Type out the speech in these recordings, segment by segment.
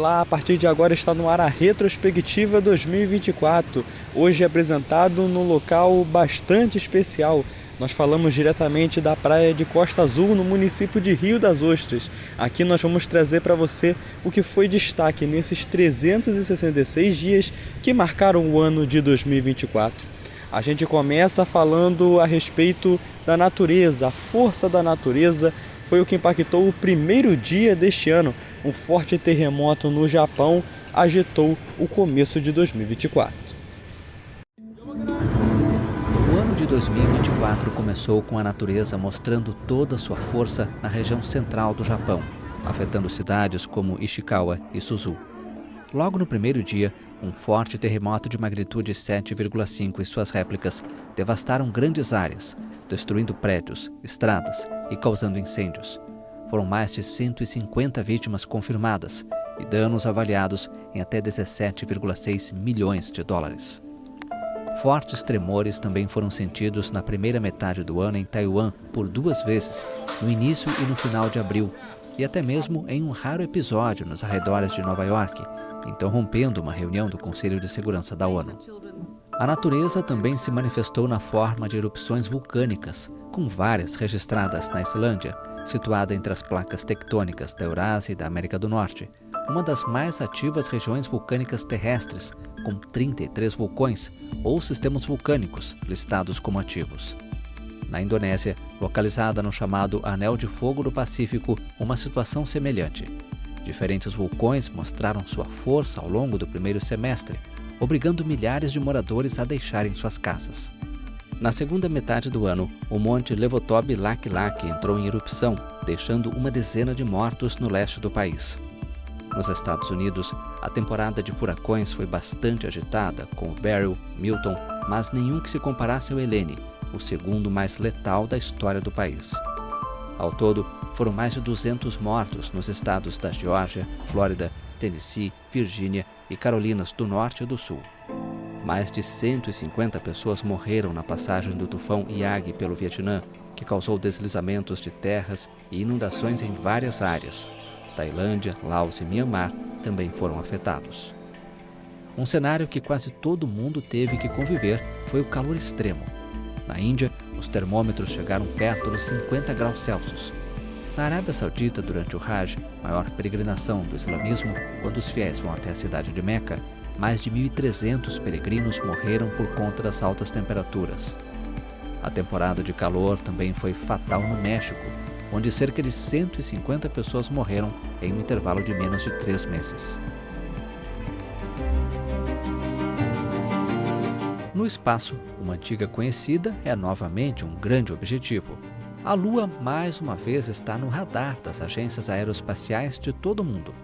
Olá, a partir de agora está no ar a Retrospectiva 2024, hoje apresentado num local bastante especial. Nós falamos diretamente da praia de Costa Azul, no município de Rio das Ostras. Aqui nós vamos trazer para você o que foi destaque nesses 366 dias que marcaram o ano de 2024. A gente começa falando a respeito da natureza, a força da natureza. Foi o que impactou o primeiro dia deste ano. Um forte terremoto no Japão agitou o começo de 2024. O ano de 2024 começou com a natureza mostrando toda a sua força na região central do Japão, afetando cidades como Ishikawa e Suzu. Logo no primeiro dia, um forte terremoto de magnitude 7,5 e suas réplicas devastaram grandes áreas, destruindo prédios, estradas e causando incêndios. Foram mais de 150 vítimas confirmadas e danos avaliados em até 17,6 milhões de dólares. Fortes tremores também foram sentidos na primeira metade do ano em Taiwan por 2 vezes, no início e no final de abril, e até mesmo em um raro episódio nos arredores de Nova York, interrompendo uma reunião do Conselho de Segurança da ONU. A natureza também se manifestou na forma de erupções vulcânicas, com várias registradas na Islândia, situada entre as placas tectônicas da Eurásia e da América do Norte, uma das mais ativas regiões vulcânicas terrestres, com 33 vulcões ou sistemas vulcânicos listados como ativos. Na Indonésia, localizada no chamado Anel de Fogo do Pacífico, uma situação semelhante. Diferentes vulcões mostraram sua força ao longo do primeiro semestre, obrigando milhares de moradores a deixarem suas casas. Na segunda metade do ano, o monte Levotob Lak-Lak entrou em erupção, deixando uma dezena de mortos no leste do país. Nos Estados Unidos, a temporada de furacões foi bastante agitada, com o Beryl, Milton, mas nenhum que se comparasse ao Helene, o segundo mais letal da história do país. Ao todo, foram mais de 200 mortos nos estados da Geórgia, Flórida, Tennessee, Virgínia e Carolinas do Norte e do Sul. Mais de 150 pessoas morreram na passagem do tufão Yagi pelo Vietnã, que causou deslizamentos de terras e inundações em várias áreas. Tailândia, Laos e Myanmar também foram afetados. Um cenário que quase todo mundo teve que conviver foi o calor extremo. Na Índia, os termômetros chegaram perto dos 50 graus Celsius. Na Arábia Saudita, durante o Hajj, maior peregrinação do islamismo, quando os fiéis vão até a cidade de Meca, mais de 1.300 peregrinos morreram por conta das altas temperaturas. A temporada de calor também foi fatal no México, onde cerca de 150 pessoas morreram em um intervalo de menos de 3 meses. No espaço, uma antiga conhecida é novamente um grande objetivo. A Lua, mais uma vez, está no radar das agências aeroespaciais de todo o mundo.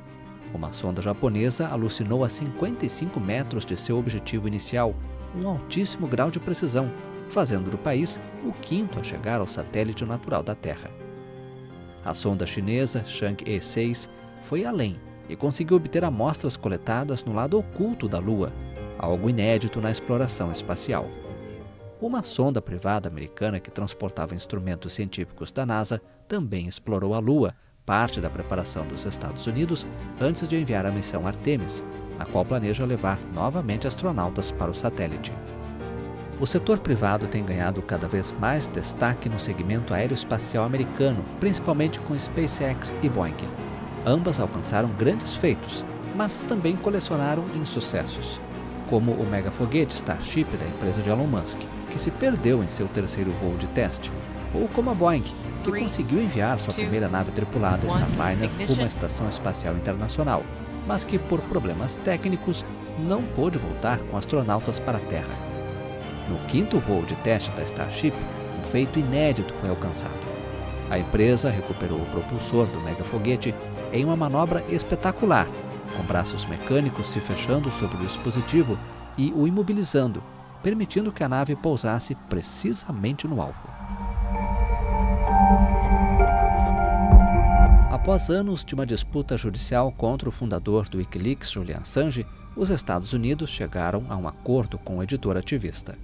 Uma sonda japonesa alucinou a 55 metros de seu objetivo inicial, um altíssimo grau de precisão, fazendo do país o 5º a chegar ao satélite natural da Terra. A sonda chinesa Chang'e 6 foi além e conseguiu obter amostras coletadas no lado oculto da Lua, algo inédito na exploração espacial. Uma sonda privada americana que transportava instrumentos científicos da NASA também explorou a Lua, parte da preparação dos Estados Unidos antes de enviar a missão Artemis, na qual planeja levar novamente astronautas para o satélite. O setor privado tem ganhado cada vez mais destaque no segmento aeroespacial americano, principalmente com SpaceX e Boeing. Ambas alcançaram grandes feitos, mas também colecionaram insucessos, como o megafoguete Starship da empresa de Elon Musk, que se perdeu em seu terceiro voo de teste, ou como a Boeing, que conseguiu enviar sua primeira nave tripulada Starliner rumo à Estação Espacial Internacional, mas que por problemas técnicos não pôde voltar com astronautas para a Terra. No 5º voo de teste da Starship, um feito inédito foi alcançado. A empresa recuperou o propulsor do megafoguete em uma manobra espetacular, com braços mecânicos se fechando sobre o dispositivo e o imobilizando, permitindo que a nave pousasse precisamente no alvo. Após anos de uma disputa judicial contra o fundador do Wikileaks, Julian Assange, os Estados Unidos chegaram a um acordo com o editor ativista.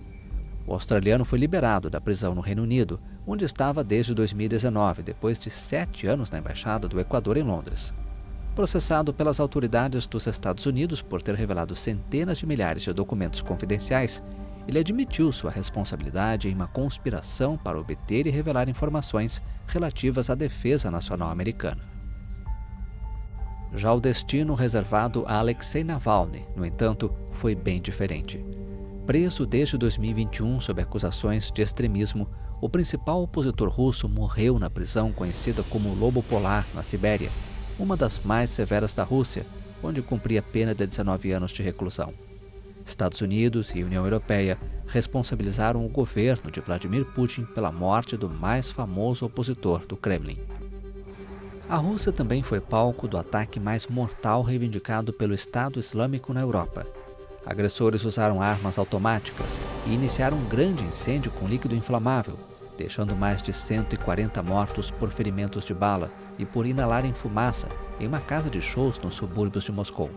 O australiano foi liberado da prisão no Reino Unido, onde estava desde 2019, depois de 7 anos na Embaixada do Equador em Londres. Processado pelas autoridades dos Estados Unidos por ter revelado centenas de milhares de documentos confidenciais, ele admitiu sua responsabilidade em uma conspiração para obter e revelar informações relativas à defesa nacional americana. Já o destino reservado a Alexei Navalny, no entanto, foi bem diferente. Preso desde 2021 sob acusações de extremismo, o principal opositor russo morreu na prisão conhecida como Lobo Polar, na Sibéria, uma das mais severas da Rússia, onde cumpria pena de 19 anos de reclusão. Estados Unidos e União Europeia responsabilizaram o governo de Vladimir Putin pela morte do mais famoso opositor do Kremlin. A Rússia também foi palco do ataque mais mortal reivindicado pelo Estado Islâmico na Europa. Agressores usaram armas automáticas e iniciaram um grande incêndio com líquido inflamável, deixando mais de 140 mortos por ferimentos de bala e por inalarem fumaça em uma casa de shows nos subúrbios de Moscou.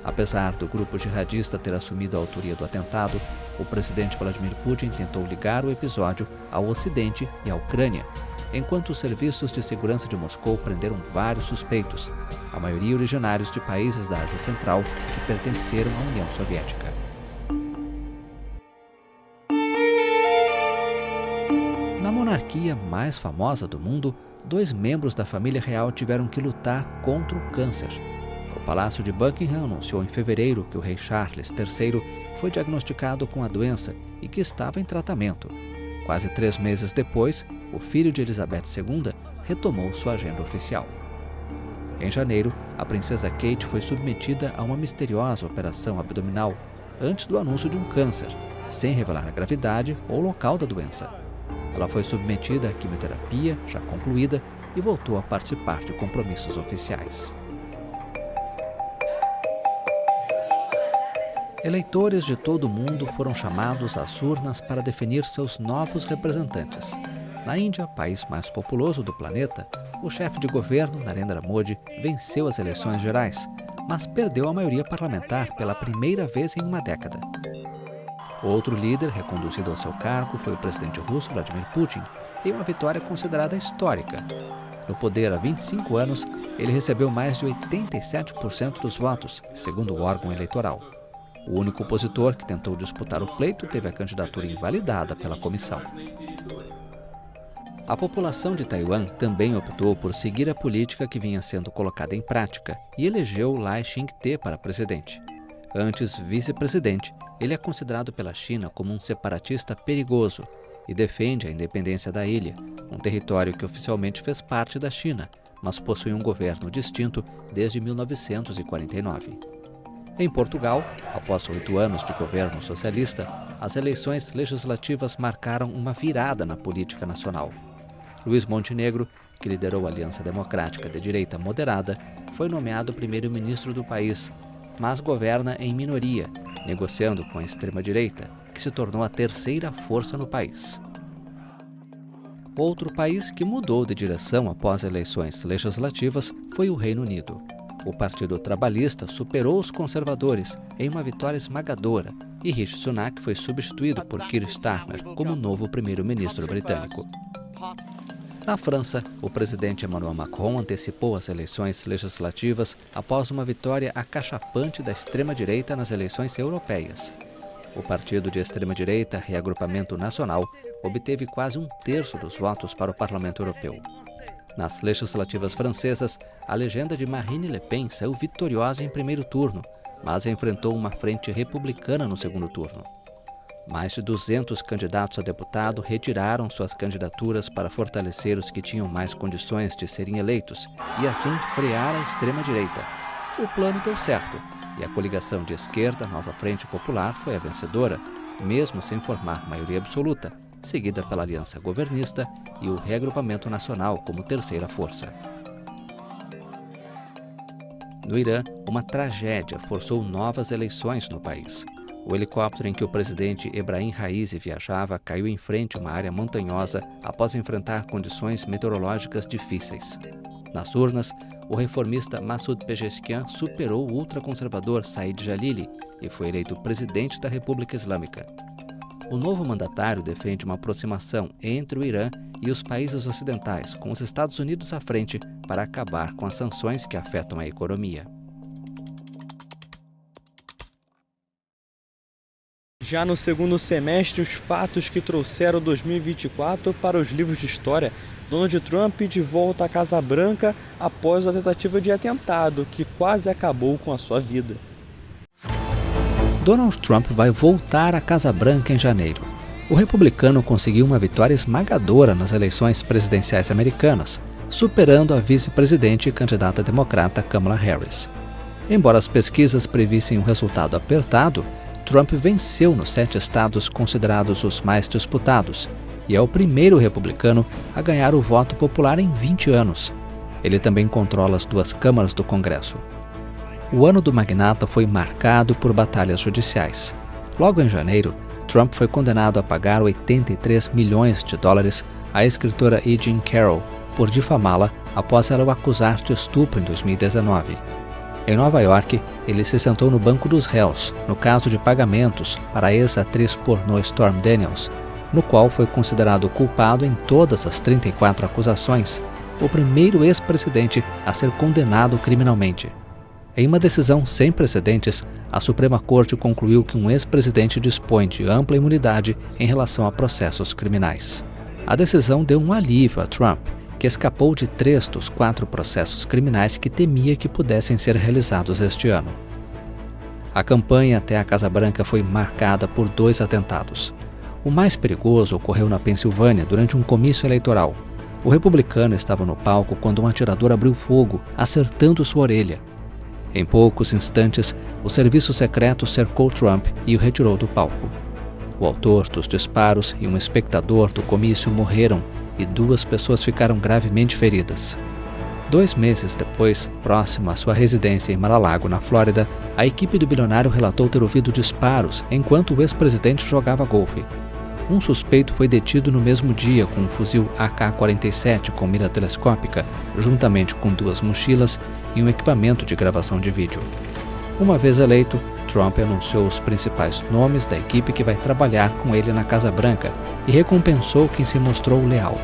Apesar do grupo jihadista ter assumido a autoria do atentado, o presidente Vladimir Putin tentou ligar o episódio ao Ocidente e à Ucrânia, enquanto os serviços de segurança de Moscou prenderam vários suspeitos, a maioria originários de países da Ásia Central que pertenceram à União Soviética. Na monarquia mais famosa do mundo, 2 membros da família real tiveram que lutar contra o câncer. O Palácio de Buckingham anunciou em fevereiro que o rei Charles III foi diagnosticado com a doença e que estava em tratamento. Quase 3 meses depois, o filho de Elizabeth II retomou sua agenda oficial. Em janeiro, a princesa Kate foi submetida a uma misteriosa operação abdominal antes do anúncio de um câncer, sem revelar a gravidade ou local da doença. Ela foi submetida à quimioterapia, já concluída, e voltou a participar de compromissos oficiais. Eleitores de todo o mundo foram chamados às urnas para definir seus novos representantes. Na Índia, país mais populoso do planeta, o chefe de governo, Narendra Modi, venceu as eleições gerais, mas perdeu a maioria parlamentar pela primeira vez em uma década. Outro líder reconduzido ao seu cargo foi o presidente russo Vladimir Putin, em uma vitória considerada histórica. No poder há 25 anos, ele recebeu mais de 87% dos votos, segundo o órgão eleitoral. O único opositor que tentou disputar o pleito teve a candidatura invalidada pela comissão. A população de Taiwan também optou por seguir a política que vinha sendo colocada em prática e elegeu Lai Ching-te para presidente. Antes vice-presidente, ele é considerado pela China como um separatista perigoso e defende a independência da ilha, um território que oficialmente fez parte da China, mas possui um governo distinto desde 1949. Em Portugal, após 8 anos de governo socialista, as eleições legislativas marcaram uma virada na política nacional. Luís Montenegro, que liderou a Aliança Democrática de Direita Moderada, foi nomeado primeiro-ministro do país, mas governa em minoria, negociando com a extrema-direita, que se tornou a terceira força no país. Outro país que mudou de direção após eleições legislativas foi o Reino Unido. O Partido Trabalhista superou os conservadores em uma vitória esmagadora e Rishi Sunak foi substituído por Keir Starmer como novo primeiro-ministro britânico. Na França, o presidente Emmanuel Macron antecipou as eleições legislativas após uma vitória acachapante da extrema-direita nas eleições europeias. O partido de extrema-direita, Reagrupamento Nacional, obteve quase 1/3 dos votos para o Parlamento Europeu. Nas legislativas francesas, a legenda de Marine Le Pen saiu vitoriosa em primeiro turno, mas enfrentou uma frente republicana no segundo turno. Mais de 200 candidatos a deputado retiraram suas candidaturas para fortalecer os que tinham mais condições de serem eleitos e, assim, frear a extrema-direita. O plano deu certo e a coligação de esquerda Nova Frente Popular foi a vencedora, mesmo sem formar maioria absoluta, seguida pela Aliança Governista e o Reagrupamento Nacional como terceira força. No Irã, uma tragédia forçou novas eleições no país. O helicóptero em que o presidente Ebrahim Raisi viajava caiu em frente a uma área montanhosa após enfrentar condições meteorológicas difíceis. Nas urnas, o reformista Massoud Pezeshkian superou o ultraconservador Said Jalili e foi eleito presidente da República Islâmica. O novo mandatário defende uma aproximação entre o Irã e os países ocidentais, com os Estados Unidos à frente, para acabar com as sanções que afetam a economia. Já no segundo semestre, os fatos que trouxeram 2024 para os livros de história. Donald Trump de volta à Casa Branca após a tentativa de atentado, que quase acabou com a sua vida. Donald Trump vai voltar à Casa Branca em janeiro. O republicano conseguiu uma vitória esmagadora nas eleições presidenciais americanas, superando a vice-presidente e candidata democrata Kamala Harris. Embora as pesquisas previssem um resultado apertado, Trump venceu nos 7 estados considerados os mais disputados e é o primeiro republicano a ganhar o voto popular em 20 anos. Ele também controla as 2 câmaras do Congresso. O ano do magnata foi marcado por batalhas judiciais. Logo em janeiro, Trump foi condenado a pagar 83 milhões de dólares à escritora E. Jean Carroll por difamá-la após ela o acusar de estupro em 2019. Em Nova York, ele se sentou no banco dos réus, no caso de pagamentos para a ex-atriz pornô Stormy Daniels, no qual foi considerado culpado em todas as 34 acusações, o primeiro ex-presidente a ser condenado criminalmente. Em uma decisão sem precedentes, a Suprema Corte concluiu que um ex-presidente dispõe de ampla imunidade em relação a processos criminais. A decisão deu um alívio a Trump, que escapou de 3 dos 4 processos criminais que temia que pudessem ser realizados este ano. A campanha até a Casa Branca foi marcada por 2 atentados. O mais perigoso ocorreu na Pensilvânia durante um comício eleitoral. O republicano estava no palco quando um atirador abriu fogo, acertando sua orelha. Em poucos instantes, o serviço secreto cercou Trump e o retirou do palco. O autor dos disparos e um espectador do comício morreram e 2 pessoas ficaram gravemente feridas. 2 meses depois, próximo à sua residência em Mar-a-Lago, na Flórida, a equipe do bilionário relatou ter ouvido disparos enquanto o ex-presidente jogava golfe. Um suspeito foi detido no mesmo dia com um fuzil AK-47 com mira telescópica, juntamente com 2 mochilas e um equipamento de gravação de vídeo. Uma vez eleito, Trump anunciou os principais nomes da equipe que vai trabalhar com ele na Casa Branca e recompensou quem se mostrou leal.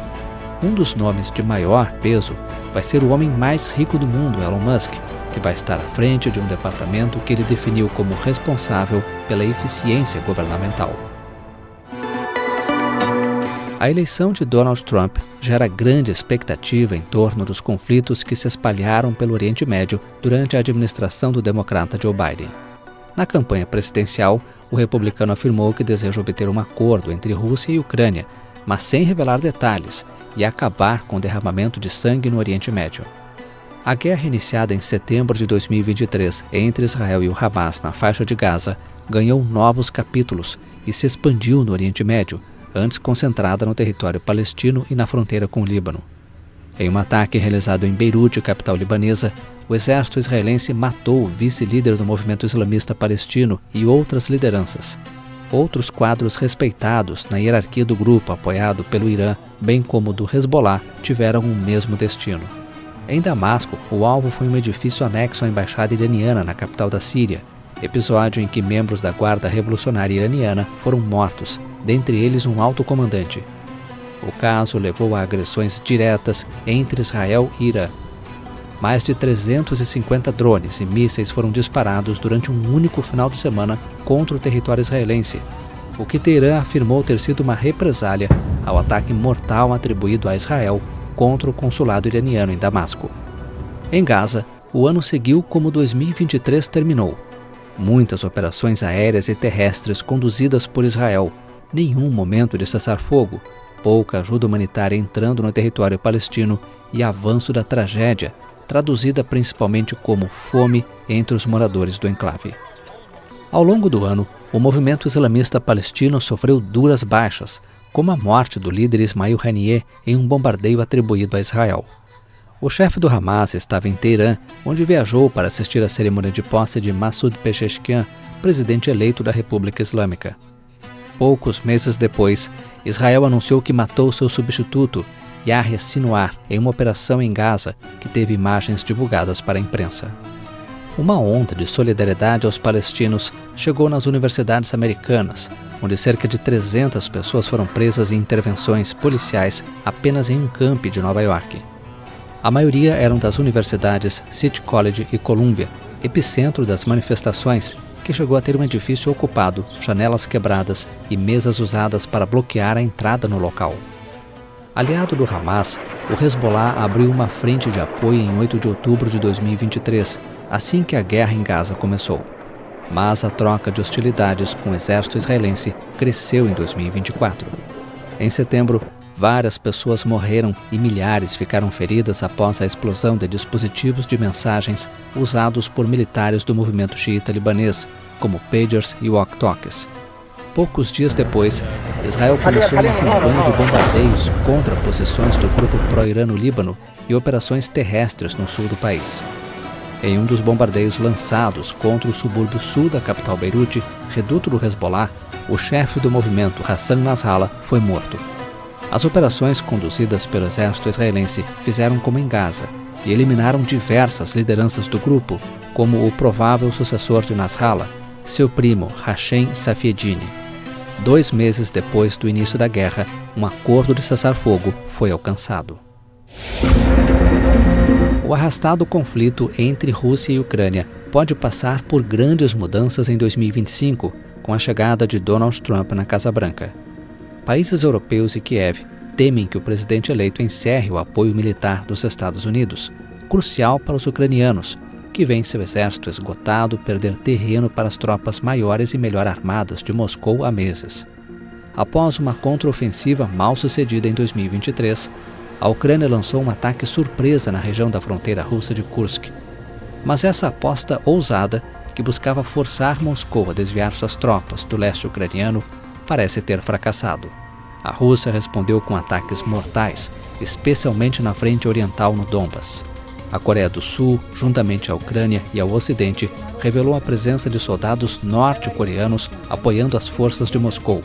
Um dos nomes de maior peso vai ser o homem mais rico do mundo, Elon Musk, que vai estar à frente de um departamento que ele definiu como responsável pela eficiência governamental. A eleição de Donald Trump gera grande expectativa em torno dos conflitos que se espalharam pelo Oriente Médio durante a administração do democrata Joe Biden. Na campanha presidencial, o republicano afirmou que deseja obter um acordo entre Rússia e Ucrânia, mas sem revelar detalhes, e acabar com o derramamento de sangue no Oriente Médio. A guerra iniciada em setembro de 2023 entre Israel e o Hamas na faixa de Gaza ganhou novos capítulos e se expandiu no Oriente Médio, antes concentrada no território palestino e na fronteira com o Líbano. Em um ataque realizado em Beirute, capital libanesa, o exército israelense matou o vice-líder do movimento islamista palestino e outras lideranças. Outros quadros respeitados na hierarquia do grupo apoiado pelo Irã, bem como do Hezbollah, tiveram o mesmo destino. Em Damasco, o alvo foi um edifício anexo à embaixada iraniana na capital da Síria, episódio em que membros da Guarda Revolucionária Iraniana foram mortos, dentre eles um alto comandante. O caso levou a agressões diretas entre Israel e Irã. Mais de 350 drones e mísseis foram disparados durante um único final de semana contra o território israelense, o que Teherã afirmou ter sido uma represália ao ataque mortal atribuído a Israel contra o consulado iraniano em Damasco. Em Gaza, o ano seguiu como 2023 terminou. Muitas operações aéreas e terrestres conduzidas por Israel, nenhum momento de cessar-fogo, pouca ajuda humanitária entrando no território palestino e avanço da tragédia, traduzida principalmente como fome entre os moradores do enclave. Ao longo do ano, o movimento islamista palestino sofreu duras baixas, como a morte do líder Ismail Haniyeh em um bombardeio atribuído a Israel. O chefe do Hamas estava em Teherã, onde viajou para assistir à cerimônia de posse de Massoud Pezeshkian, presidente eleito da República Islâmica. Poucos meses depois, Israel anunciou que matou seu substituto, Yahya Sinwar, em uma operação em Gaza que teve imagens divulgadas para a imprensa. Uma onda de solidariedade aos palestinos chegou nas universidades americanas, onde cerca de 300 pessoas foram presas em intervenções policiais apenas em um campi de Nova York. A maioria eram das universidades City College e Columbia, epicentro das manifestações, que chegou a ter um edifício ocupado, janelas quebradas e mesas usadas para bloquear a entrada no local. Aliado do Hamas, o Hezbollah abriu uma frente de apoio em 8 de outubro de 2023, assim que a guerra em Gaza começou. Mas a troca de hostilidades com o exército israelense cresceu em 2024. Em setembro, várias pessoas morreram e milhares ficaram feridas após a explosão de dispositivos de mensagens usados por militares do movimento xiita libanês, como pagers e walkie-talkies. Poucos dias depois, Israel começou uma campanha de bombardeios contra posições do grupo pró-Irã no Líbano e operações terrestres no sul do país. Em um dos bombardeios lançados contra o subúrbio sul da capital Beirute, reduto do Hezbollah, o chefe do movimento, Hassan Nasrallah, foi morto. As operações conduzidas pelo exército israelense fizeram como em Gaza e eliminaram diversas lideranças do grupo, como o provável sucessor de Nasrallah, seu primo Hashem Safieddine. 2 meses depois do início da guerra, um acordo de cessar-fogo foi alcançado. O arrastado conflito entre Rússia e Ucrânia pode passar por grandes mudanças em 2025, com a chegada de Donald Trump na Casa Branca. Países europeus e Kiev temem que o presidente eleito encerre o apoio militar dos Estados Unidos, crucial para os ucranianos, que veem seu exército esgotado perder terreno para as tropas maiores e melhor armadas de Moscou há meses. Após uma contraofensiva mal sucedida em 2023, a Ucrânia lançou um ataque surpresa na região da fronteira russa de Kursk. Mas essa aposta ousada, que buscava forçar Moscou a desviar suas tropas do leste ucraniano, parece ter fracassado. A Rússia respondeu com ataques mortais, especialmente na frente oriental no Donbas. A Coreia do Sul, juntamente à Ucrânia e ao Ocidente, revelou a presença de soldados norte-coreanos apoiando as forças de Moscou.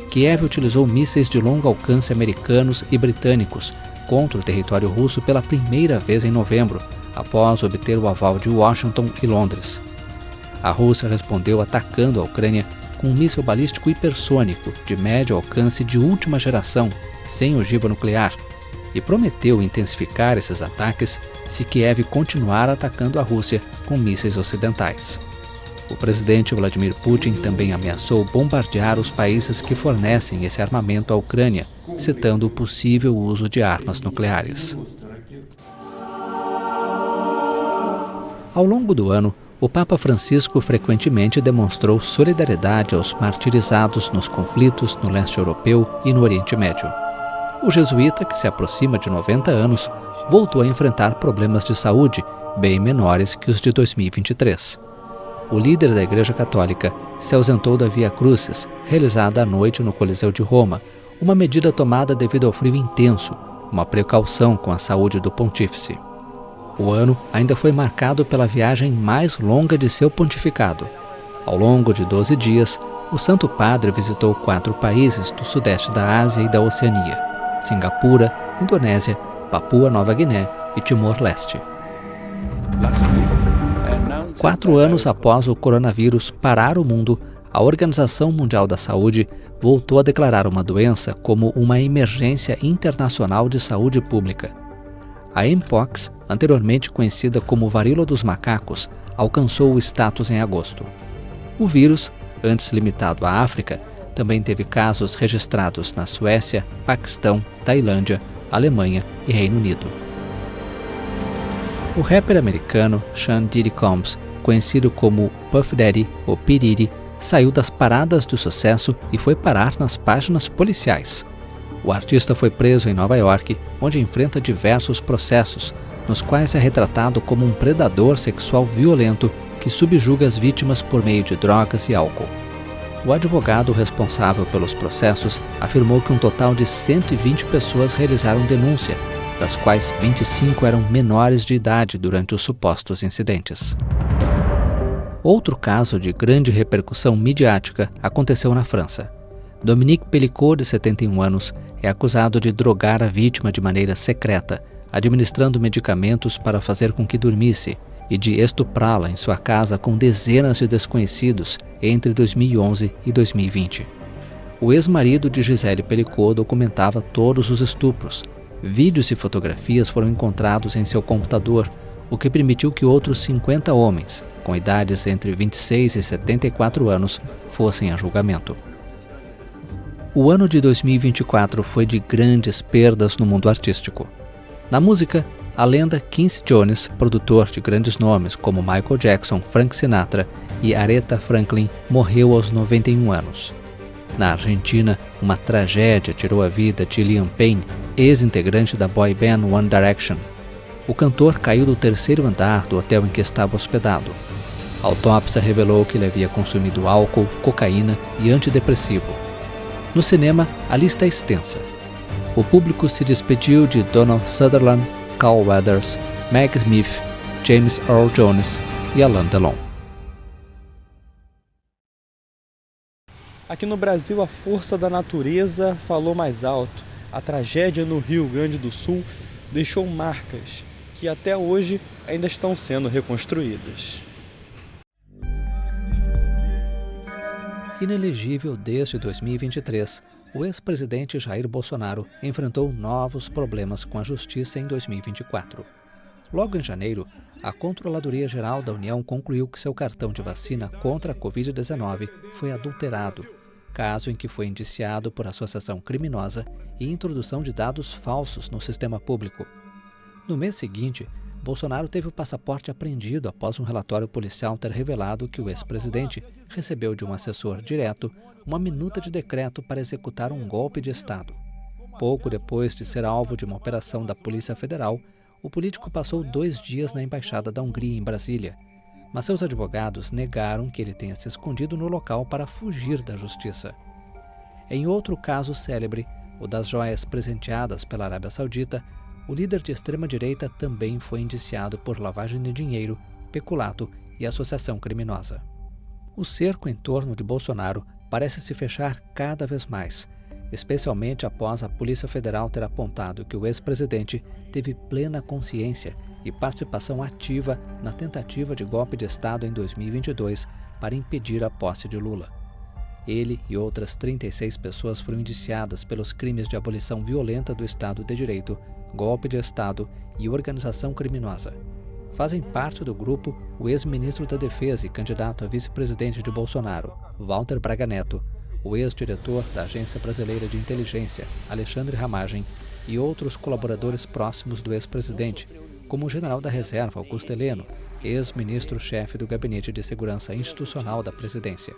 Kiev utilizou mísseis de longo alcance americanos e britânicos contra o território russo pela primeira vez em novembro, após obter o aval de Washington e Londres. A Rússia respondeu atacando a Ucrânia com um míssil balístico hipersônico de médio alcance de última geração, sem ogiva nuclear, e prometeu intensificar esses ataques se Kiev continuar atacando a Rússia com mísseis ocidentais. O presidente Vladimir Putin também ameaçou bombardear os países que fornecem esse armamento à Ucrânia, citando o possível uso de armas nucleares. Ao longo do ano, o Papa Francisco frequentemente demonstrou solidariedade aos martirizados nos conflitos no leste europeu e no Oriente Médio. O jesuíta, que se aproxima de 90 anos, voltou a enfrentar problemas de saúde bem menores que os de 2023. O líder da Igreja Católica se ausentou da Via Crucis, realizada à noite no Coliseu de Roma, uma medida tomada devido ao frio intenso, uma precaução com a saúde do pontífice. O ano ainda foi marcado pela viagem mais longa de seu pontificado. Ao longo de 12 dias, o Santo Padre visitou 4 países do sudeste da Ásia e da Oceania: Singapura, Indonésia, Papua Nova Guiné e Timor-Leste. 4 anos após o coronavírus parar o mundo, a Organização Mundial da Saúde voltou a declarar uma doença como uma emergência internacional de saúde pública. A Mpox, anteriormente conhecida como varíola dos macacos, alcançou o status em agosto. O vírus, antes limitado à África, também teve casos registrados na Suécia, Paquistão, Tailândia, Alemanha e Reino Unido. O rapper americano Sean Diddy Combs, conhecido como Puff Daddy ou P. Diddy, saiu das paradas de sucesso e foi parar nas páginas policiais. O artista foi preso em Nova York, onde enfrenta diversos processos, nos quais é retratado como um predador sexual violento que subjuga as vítimas por meio de drogas e álcool. O advogado responsável pelos processos afirmou que um total de 120 pessoas realizaram denúncia, das quais 25 eram menores de idade durante os supostos incidentes. Outro caso de grande repercussão midiática aconteceu na França. Dominique Pellicot, de 71 anos, é acusado de drogar a vítima de maneira secreta, administrando medicamentos para fazer com que dormisse, e de estuprá-la em sua casa com dezenas de desconhecidos entre 2011 e 2020. O ex-marido de Gisele Pellicot documentava todos os estupros, Vídeos e fotografias foram encontrados em seu computador, o que permitiu que outros 50 homens, com idades entre 26 e 74 anos, fossem a julgamento. O ano de 2024 foi de grandes perdas no mundo artístico. Na música, a lenda Quincy Jones, produtor de grandes nomes como Michael Jackson, Frank Sinatra e Aretha Franklin, morreu aos 91 anos. Na Argentina, uma tragédia tirou a vida de Liam Payne, ex-integrante da boy band One Direction. O cantor caiu do 3º andar do hotel em que estava hospedado. A autópsia revelou que ele havia consumido álcool, cocaína e antidepressivo. No cinema, a lista é extensa. O público se despediu de Donald Sutherland, Carl Weathers, Meg Smith, James Earl Jones e Alain Delon. Aqui no Brasil, a força da natureza falou mais alto. A tragédia no Rio Grande do Sul deixou marcas que até hoje ainda estão sendo reconstruídas. Inelegível desde 2023, o ex-presidente Jair Bolsonaro enfrentou novos problemas com a justiça em 2024. Logo em janeiro, a Controladoria Geral da União concluiu que seu cartão de vacina contra a Covid-19 foi adulterado, caso em que foi indiciado por associação criminosa e introdução de dados falsos no sistema público. No mês seguinte, Bolsonaro teve o passaporte apreendido após um relatório policial ter revelado que o ex-presidente recebeu de um assessor direto uma minuta de decreto para executar um golpe de Estado. Pouco depois de ser alvo de uma operação da Polícia Federal, o político passou 2 dias na Embaixada da Hungria em Brasília, mas seus advogados negaram que ele tenha se escondido no local para fugir da justiça. Em outro caso célebre, o das joias presenteadas pela Arábia Saudita, o líder de extrema-direita também foi indiciado por lavagem de dinheiro, peculato e associação criminosa. O cerco em torno de Bolsonaro parece se fechar cada vez mais, especialmente após a Polícia Federal ter apontado que o ex-presidente teve plena consciência e participação ativa na tentativa de golpe de Estado em 2022 para impedir a posse de Lula. Ele e outras 36 pessoas foram indiciadas pelos crimes de abolição violenta do Estado de Direito, golpe de Estado e organização criminosa. Fazem parte do grupo o ex-ministro da Defesa e candidato a vice-presidente de Bolsonaro, Walter Braga Neto, o ex-diretor da Agência Brasileira de Inteligência, Alexandre Ramagem, e outros colaboradores próximos do ex-presidente, como o general da Reserva, Augusto Heleno, ex-ministro-chefe do Gabinete de Segurança Institucional da Presidência.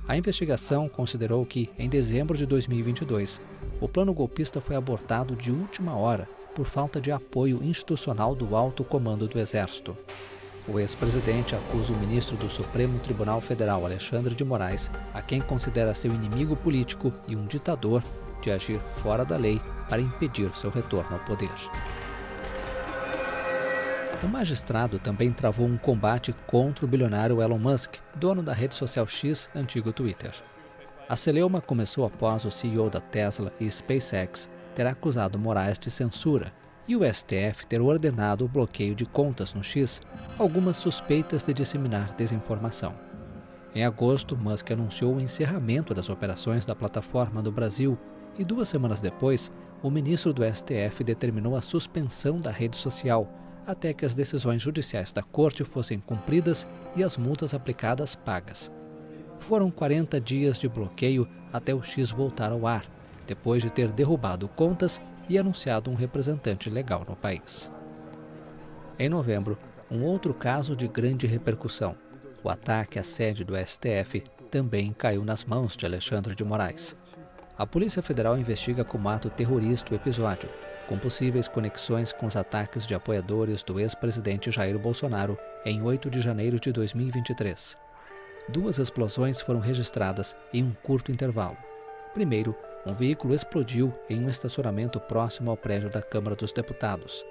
A investigação considerou que, em dezembro de 2022, o plano golpista foi abortado de última hora por falta de apoio institucional do alto comando do Exército. O ex-presidente acusa o ministro do Supremo Tribunal Federal, Alexandre de Moraes, a quem considera seu inimigo político e um ditador, de agir fora da lei para impedir seu retorno ao poder. O magistrado também travou um combate contra o bilionário Elon Musk, dono da rede social X, antigo Twitter. A celeuma começou após o CEO da Tesla e SpaceX ter acusado Moraes de censura e o STF ter ordenado o bloqueio de contas no X, algumas suspeitas de disseminar desinformação. Em agosto, Musk anunciou o encerramento das operações da plataforma no Brasil e 2 semanas depois, o ministro do STF determinou a suspensão da rede social até que as decisões judiciais da corte fossem cumpridas e as multas aplicadas pagas. Foram 40 dias de bloqueio até o X voltar ao ar, depois de ter derrubado contas e anunciado um representante legal no país. Em novembro, um outro caso de grande repercussão, o ataque à sede do STF, também caiu nas mãos de Alexandre de Moraes. A Polícia Federal investiga como ato terrorista o episódio, com possíveis conexões com os ataques de apoiadores do ex-presidente Jair Bolsonaro em 8 de janeiro de 2023. 2 explosões foram registradas em um curto intervalo. Primeiro, um veículo explodiu em um estacionamento próximo ao prédio da Câmara dos Deputados.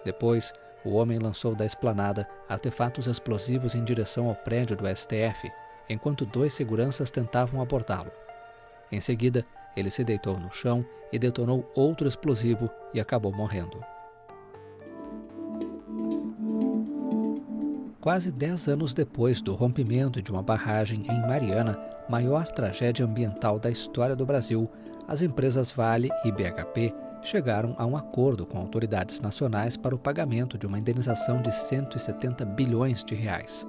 Depois, o homem lançou da esplanada artefatos explosivos em direção ao prédio do STF, enquanto 2 seguranças tentavam abordá-lo. Em seguida, ele se deitou no chão e detonou outro explosivo e acabou morrendo. Quase 10 anos depois do rompimento de uma barragem em Mariana, maior tragédia ambiental da história do Brasil, as empresas Vale e BHP chegaram a um acordo com autoridades nacionais para o pagamento de uma indenização de 170 bilhões de reais.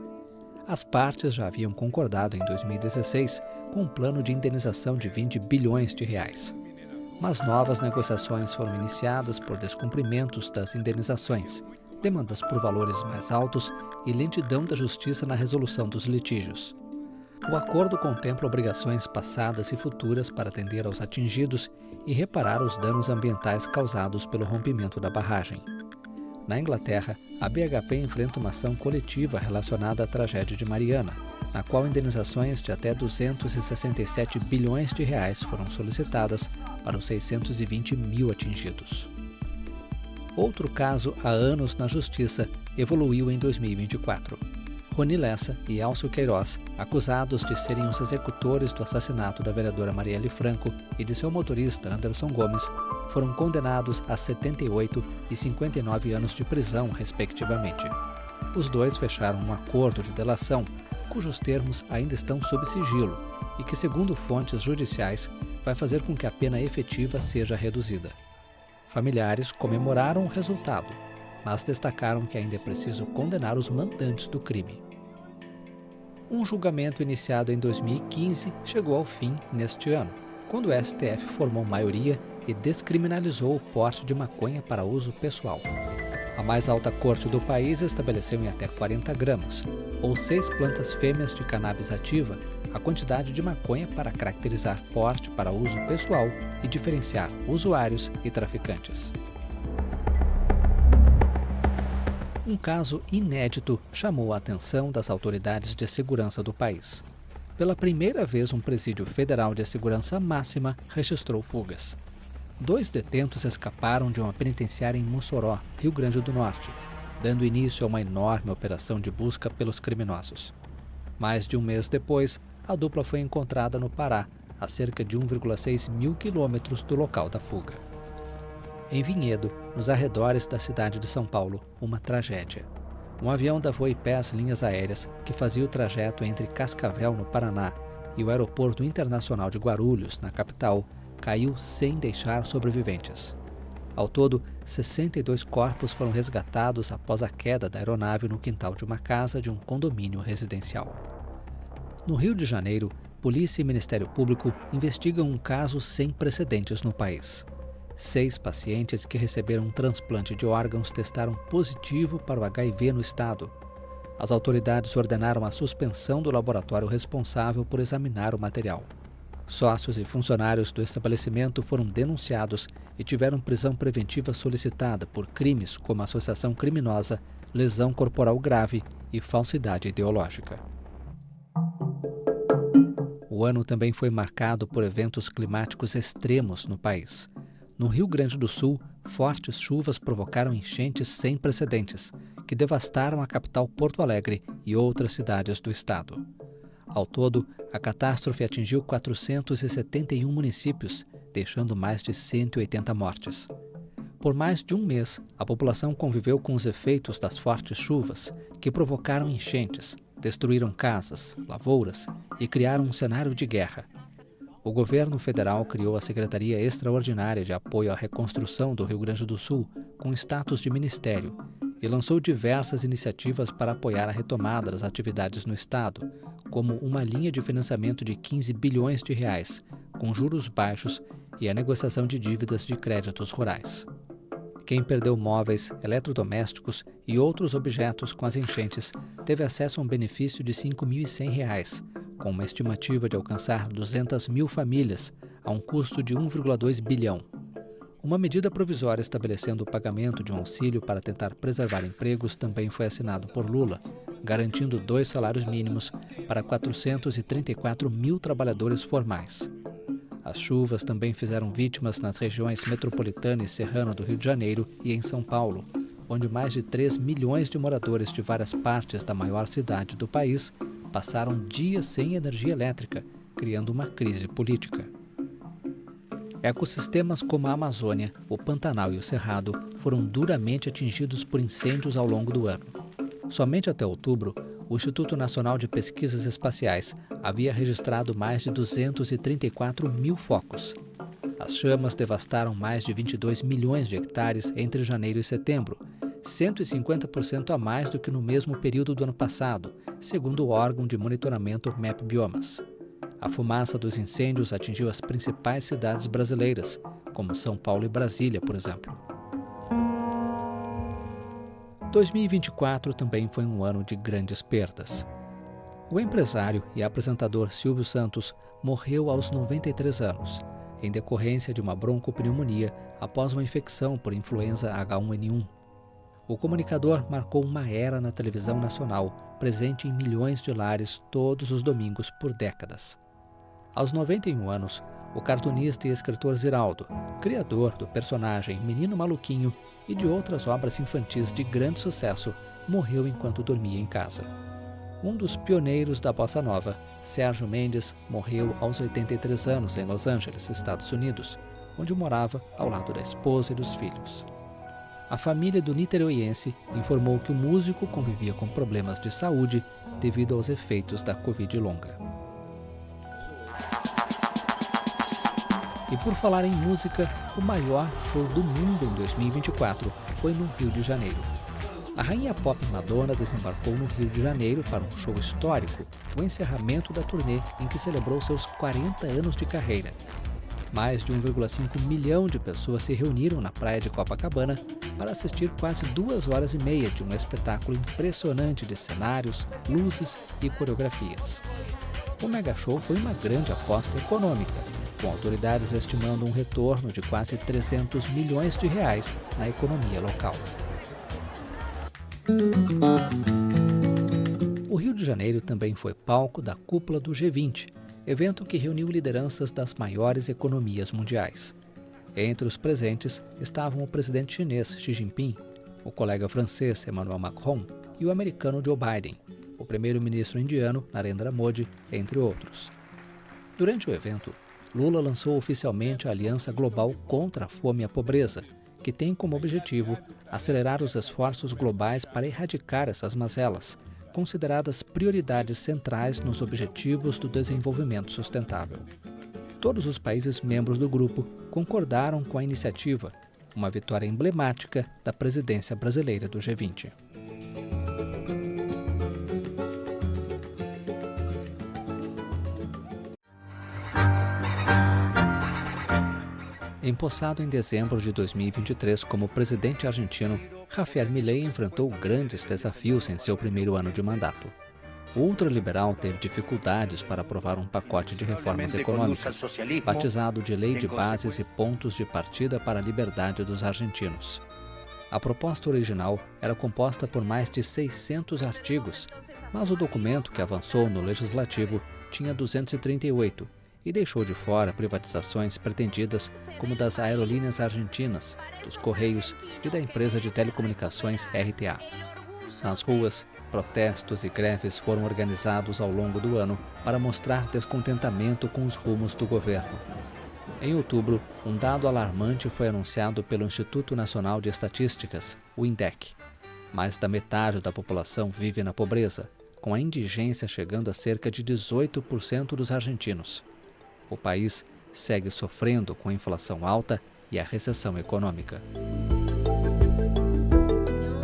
As partes já haviam concordado em 2016 com um plano de indenização de 20 bilhões de reais. Mas novas negociações foram iniciadas por descumprimentos das indenizações, demandas por valores mais altos e lentidão da justiça na resolução dos litígios. O acordo contempla obrigações passadas e futuras para atender aos atingidos e reparar os danos ambientais causados pelo rompimento da barragem. Na Inglaterra, a BHP enfrenta uma ação coletiva relacionada à tragédia de Mariana, na qual indenizações de até 267 bilhões de reais foram solicitadas para os 620 mil atingidos. Outro caso há anos na Justiça evoluiu em 2024. Rony Lessa e Elcio Queiroz, acusados de serem os executores do assassinato da vereadora Marielle Franco e de seu motorista Anderson Gomes, foram condenados a 78 e 59 anos de prisão, respectivamente. Os dois fecharam um acordo de delação, cujos termos ainda estão sob sigilo e que, segundo fontes judiciais, vai fazer com que a pena efetiva seja reduzida. Familiares comemoraram o resultado, mas destacaram que ainda é preciso condenar os mandantes do crime. Um julgamento iniciado em 2015 chegou ao fim neste ano, quando o STF formou maioria e descriminalizou o porte de maconha para uso pessoal. A mais alta corte do país estabeleceu em até 40 gramas, ou 6 plantas fêmeas de cannabis ativa, a quantidade de maconha para caracterizar porte para uso pessoal e diferenciar usuários e traficantes. Um caso inédito chamou a atenção das autoridades de segurança do país. Pela primeira vez, um presídio federal de segurança máxima registrou fugas. 2 detentos escaparam de uma penitenciária em Mossoró, Rio Grande do Norte, dando início a uma enorme operação de busca pelos criminosos. Mais de um mês depois, a dupla foi encontrada no Pará, a cerca de 1,6 mil quilômetros do local da fuga. Em Vinhedo, nos arredores da cidade de São Paulo, uma tragédia. Um avião da Voipés Linhas Aéreas, que fazia o trajeto entre Cascavel, no Paraná, e o Aeroporto Internacional de Guarulhos, na capital, caiu sem deixar sobreviventes. Ao todo, 62 corpos foram resgatados após a queda da aeronave no quintal de uma casa de um condomínio residencial. No Rio de Janeiro, polícia e Ministério Público investigam um caso sem precedentes no país. 6 pacientes que receberam um transplante de órgãos testaram positivo para o HIV no estado. As autoridades ordenaram a suspensão do laboratório responsável por examinar o material. Sócios e funcionários do estabelecimento foram denunciados e tiveram prisão preventiva solicitada por crimes como associação criminosa, lesão corporal grave e falsidade ideológica. O ano também foi marcado por eventos climáticos extremos no país. No Rio Grande do Sul, fortes chuvas provocaram enchentes sem precedentes, que devastaram a capital Porto Alegre e outras cidades do estado. Ao todo, a catástrofe atingiu 471 municípios, deixando mais de 180 mortes. Por mais de um mês, a população conviveu com os efeitos das fortes chuvas, que provocaram enchentes, destruíram casas, lavouras e criaram um cenário de guerra. O governo federal criou a Secretaria Extraordinária de Apoio à Reconstrução do Rio Grande do Sul, com status de ministério, e lançou diversas iniciativas para apoiar a retomada das atividades no estado, como uma linha de financiamento de 15 bilhões de reais, com juros baixos e a negociação de dívidas de créditos rurais. Quem perdeu móveis, eletrodomésticos e outros objetos com as enchentes teve acesso a um benefício de R$ 5.100, com uma estimativa de alcançar 200 mil famílias, a um custo de 1,2 bilhão. Uma medida provisória estabelecendo o pagamento de um auxílio para tentar preservar empregos também foi assinado por Lula, garantindo 2 salários mínimos para 434 mil trabalhadores formais. As chuvas também fizeram vítimas nas regiões metropolitana e serrana do Rio de Janeiro e em São Paulo, onde mais de 3 milhões de moradores de várias partes da maior cidade do país passaram dias sem energia elétrica, criando uma crise política. Ecossistemas como a Amazônia, o Pantanal e o Cerrado foram duramente atingidos por incêndios ao longo do ano. Somente até outubro, o Instituto Nacional de Pesquisas Espaciais havia registrado mais de 234 mil focos. As chamas devastaram mais de 22 milhões de hectares entre janeiro e setembro, 150% a mais do que no mesmo período do ano passado, segundo o órgão de monitoramento MAP Biomas. A fumaça dos incêndios atingiu as principais cidades brasileiras, como São Paulo e Brasília, por exemplo. 2024 também foi um ano de grandes perdas. O empresário e apresentador Silvio Santos morreu aos 93 anos, em decorrência de uma broncopneumonia após uma infecção por influenza H1N1. O comunicador marcou uma era na televisão nacional, presente em milhões de lares todos os domingos por décadas. Aos 91 anos, o cartunista e escritor Ziraldo, criador do personagem Menino Maluquinho e de outras obras infantis de grande sucesso, morreu enquanto dormia em casa. Um dos pioneiros da bossa nova, Sérgio Mendes, morreu aos 83 anos em Los Angeles, Estados Unidos, onde morava ao lado da esposa e dos filhos. A família do niteroiense informou que o músico convivia com problemas de saúde devido aos efeitos da Covid longa. E por falar em música, o maior show do mundo em 2024 foi no Rio de Janeiro. A rainha pop Madonna desembarcou no Rio de Janeiro para um show histórico, o encerramento da turnê em que celebrou seus 40 anos de carreira. Mais de 1,5 milhão de pessoas se reuniram na praia de Copacabana para assistir quase 2 horas e meia de um espetáculo impressionante de cenários, luzes e coreografias. O mega show foi uma grande aposta econômica, com autoridades estimando um retorno de quase 300 milhões de reais na economia local. O Rio de Janeiro também foi palco da cúpula do G20, evento que reuniu lideranças das maiores economias mundiais. Entre os presentes estavam o presidente chinês Xi Jinping, o colega francês Emmanuel Macron e o americano Joe Biden, o primeiro-ministro indiano Narendra Modi, entre outros. Durante o evento, Lula lançou oficialmente a Aliança Global contra a Fome e a Pobreza, que tem como objetivo acelerar os esforços globais para erradicar essas mazelas, consideradas prioridades centrais nos Objetivos do Desenvolvimento Sustentável. Todos os países membros do grupo concordaram com a iniciativa, uma vitória emblemática da presidência brasileira do G20. Empossado em dezembro de 2023 como presidente argentino, Javier Milei enfrentou grandes desafios em seu primeiro ano de mandato. O ultraliberal teve dificuldades para aprovar um pacote de reformas econômicas, batizado de Lei de Bases e Pontos de Partida para a Liberdade dos Argentinos. A proposta original era composta por mais de 600 artigos, mas o documento que avançou no Legislativo tinha 238 e deixou de fora privatizações pretendidas como das aerolíneas argentinas, dos Correios e da empresa de telecomunicações RTA. Nas ruas, protestos e greves foram organizados ao longo do ano para mostrar descontentamento com os rumos do governo. Em outubro, um dado alarmante foi anunciado pelo Instituto Nacional de Estatísticas, o INDEC. Mais da metade da população vive na pobreza, com a indigência chegando a cerca de 18% dos argentinos. O país segue sofrendo com a inflação alta e a recessão econômica.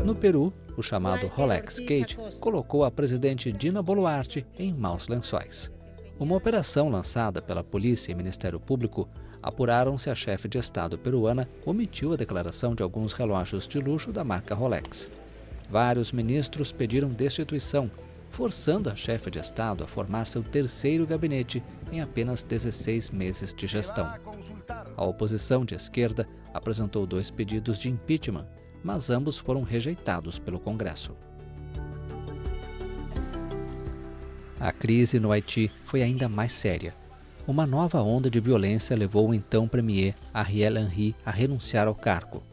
No Peru, o chamado Rolex Gate colocou a presidente Dina Boluarte em maus lençóis. Uma operação lançada pela polícia e Ministério Público apuraram se a chefe de Estado peruana omitiu a declaração de alguns relógios de luxo da marca Rolex. Vários ministros pediram destituição, forçando a chefe de Estado a formar seu terceiro gabinete em apenas 16 meses de gestão. A oposição de esquerda apresentou 2 pedidos de impeachment, mas ambos foram rejeitados pelo Congresso. A crise no Haiti foi ainda mais séria. Uma nova onda de violência levou o então premier Ariel Henry a renunciar ao cargo.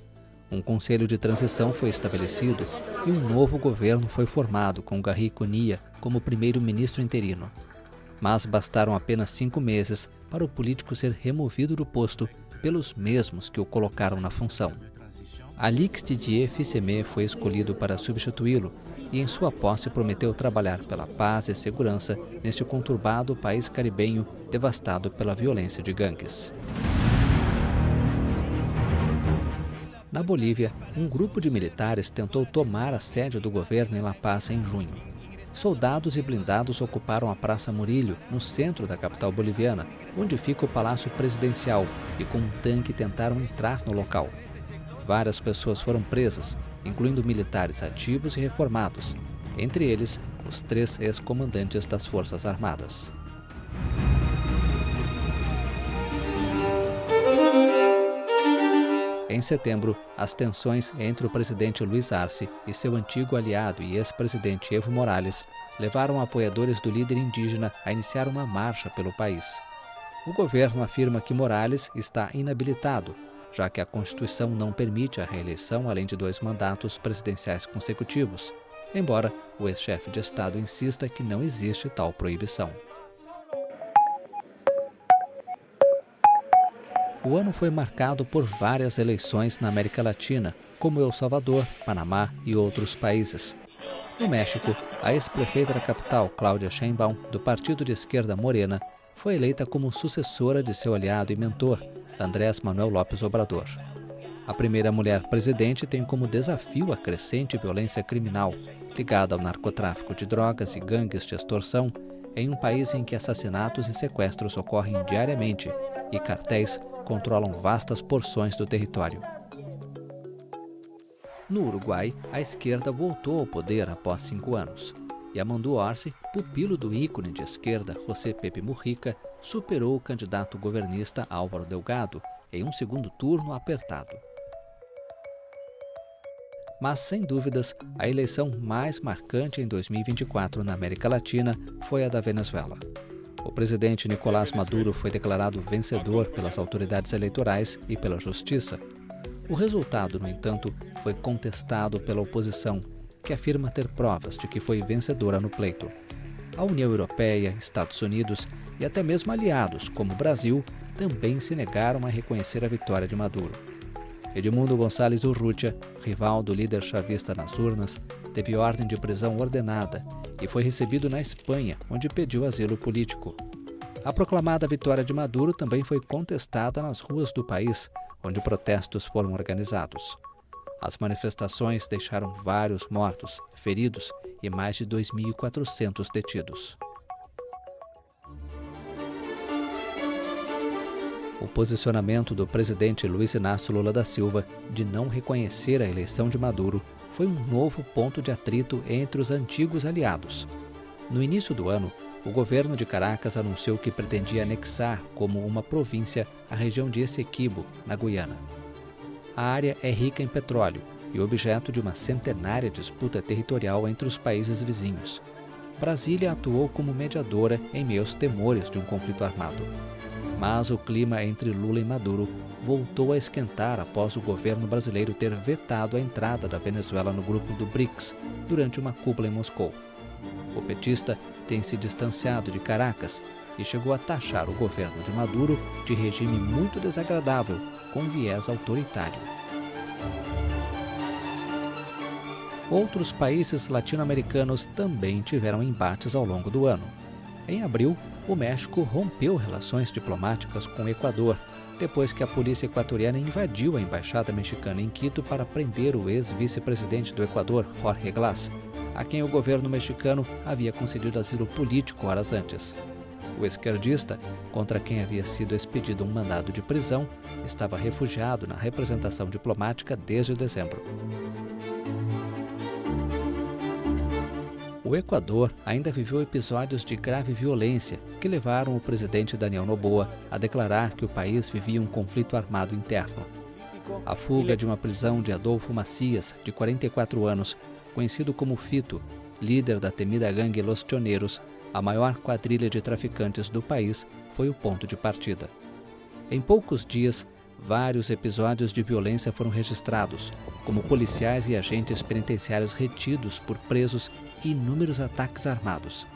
Um conselho de transição foi estabelecido e um novo governo foi formado com Gary Conille como primeiro-ministro interino. Mas bastaram apenas 5 meses para o político ser removido do posto pelos mesmos que o colocaram na função. Alix Didier Fils-Aimé foi escolhido para substituí-lo e em sua posse prometeu trabalhar pela paz e segurança neste conturbado país caribenho devastado pela violência de gangues. Na Bolívia, um grupo de militares tentou tomar a sede do governo em La Paz em junho. Soldados e blindados ocuparam a Praça Murillo, no centro da capital boliviana, onde fica o Palácio Presidencial, e com um tanque tentaram entrar no local. Várias pessoas foram presas, incluindo militares ativos e reformados, entre eles os 3 ex-comandantes das Forças Armadas. Em setembro, as tensões entre o presidente Luiz Arce e seu antigo aliado e ex-presidente Evo Morales levaram apoiadores do líder indígena a iniciar uma marcha pelo país. O governo afirma que Morales está inabilitado, já que a Constituição não permite a reeleição além de 2 mandatos presidenciais consecutivos, embora o ex-chefe de Estado insista que não existe tal proibição. O ano foi marcado por várias eleições na América Latina, como El Salvador, Panamá e outros países. No México, a ex-prefeita da capital, Claudia Sheinbaum, do partido de esquerda Morena, foi eleita como sucessora de seu aliado e mentor, Andrés Manuel López Obrador. A primeira mulher presidente tem como desafio a crescente violência criminal, ligada ao narcotráfico de drogas e gangues de extorsão, em um país em que assassinatos e sequestros ocorrem diariamente e cartéis controlam vastas porções do território. No Uruguai, a esquerda voltou ao poder após 5 anos. Yamandu Orsi, pupilo do ícone de esquerda José Pepe Mujica, superou o candidato governista Álvaro Delgado em um segundo turno apertado. Mas, sem dúvidas, a eleição mais marcante em 2024 na América Latina foi a da Venezuela. O presidente Nicolás Maduro foi declarado vencedor pelas autoridades eleitorais e pela justiça. O resultado, no entanto, foi contestado pela oposição, que afirma ter provas de que foi vencedora no pleito. A União Europeia, Estados Unidos e até mesmo aliados, como o Brasil, também se negaram a reconhecer a vitória de Maduro. Edmundo Gonçalves Urrutia, rival do líder chavista nas urnas, teve ordem de prisão ordenada e foi recebido na Espanha, onde pediu asilo político. A proclamada vitória de Maduro também foi contestada nas ruas do país, onde protestos foram organizados. As manifestações deixaram vários mortos, feridos e mais de 2.400 detidos. O posicionamento do presidente Luiz Inácio Lula da Silva de não reconhecer a eleição de Maduro foi um novo ponto de atrito entre os antigos aliados. No início do ano, o governo de Caracas anunciou que pretendia anexar como uma província a região de Essequibo, na Guiana. A área é rica em petróleo e objeto de uma centenária disputa territorial entre os países vizinhos. Brasília atuou como mediadora em meio aos temores de um conflito armado. Mas o clima entre Lula e Maduro voltou a esquentar após o governo brasileiro ter vetado a entrada da Venezuela no grupo do BRICS durante uma cúpula em Moscou. O petista tem se distanciado de Caracas e chegou a taxar o governo de Maduro de regime muito desagradável, com viés autoritário. Outros países latino-americanos também tiveram embates ao longo do ano. Em abril, o México rompeu relações diplomáticas com o Equador, depois que a polícia equatoriana invadiu a embaixada mexicana em Quito para prender o ex-vice-presidente do Equador, Jorge Glass, a quem o governo mexicano havia concedido asilo político horas antes. O esquerdista, contra quem havia sido expedido um mandado de prisão, estava refugiado na representação diplomática desde dezembro. O Equador ainda viveu episódios de grave violência que levaram o presidente Daniel Noboa a declarar que o país vivia um conflito armado interno. A fuga de uma prisão de Adolfo Macias, de 44 anos, conhecido como Fito, líder da temida gangue Los Choneros, a maior quadrilha de traficantes do país, foi o ponto de partida. Em poucos dias, vários episódios de violência foram registrados, como policiais e agentes penitenciários retidos por presos e inúmeros ataques armados.